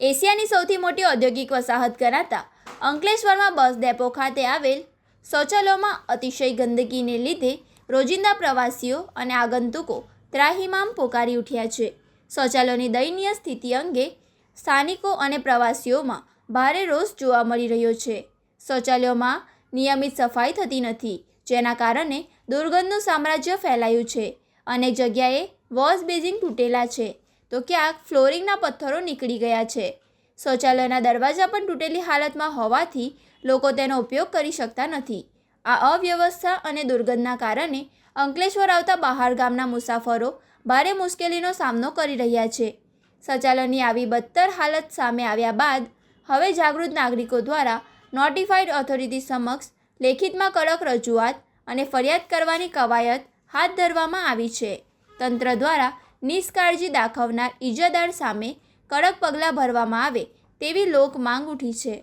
એશિયાની સૌથી મોટી ઔદ્યોગિક વસાહત ગણાતા અંકલેશ્વરમાં બસ ડેપો ખાતે આવેલ શૌચાલયોમાં અતિશય ગંદકીને લીધે રોજિંદા પ્રવાસીઓ અને આગંતુકો ત્રાહિમામ પોકારી ઉઠ્યા છે. શૌચાલયોની દયનીય સ્થિતિ અંગે સ્થાનિકો અને પ્રવાસીઓમાં ભારે રોષ જોવા મળી રહ્યો છે. શૌચાલયોમાં નિયમિત સફાઈ થતી નથી, જેના કારણે દુર્ગંધનું સામ્રાજ્ય ફેલાયું છે. અનેક જગ્યાએ વોશ બેસિન તૂટેલા છે, તો ક્યાંક ફ્લોરિંગના પથ્થરો નીકળી ગયા છે. શૌચાલયના દરવાજા પણ તૂટેલી હાલતમાં હોવાથી લોકો તેનો ઉપયોગ કરી શકતા નથી. આ અવ્યવસ્થા અને દુર્ગંધના કારણે અંકલેશ્વર આવતા બહાર ગામના મુસાફરો ભારે મુશ્કેલીનો સામનો કરી રહ્યા છે. શૌચાલયની આવી બદતર હાલત સામે આવ્યા બાદ હવે જાગૃત નાગરિકો દ્વારા નોટિફાઈડ ઓથોરિટી સમક્ષ લેખિતમાં કડક રજૂઆત અને ફરિયાદ કરવાની કવાયત હાથ ધરવામાં આવી છે. તંત્ર દ્વારા નિષ્કાળજી દાખવનાર ઇજાદાર સામે કડક પગલાં ભરવામાં આવે તેવી લોક માંગ ઉઠી છે.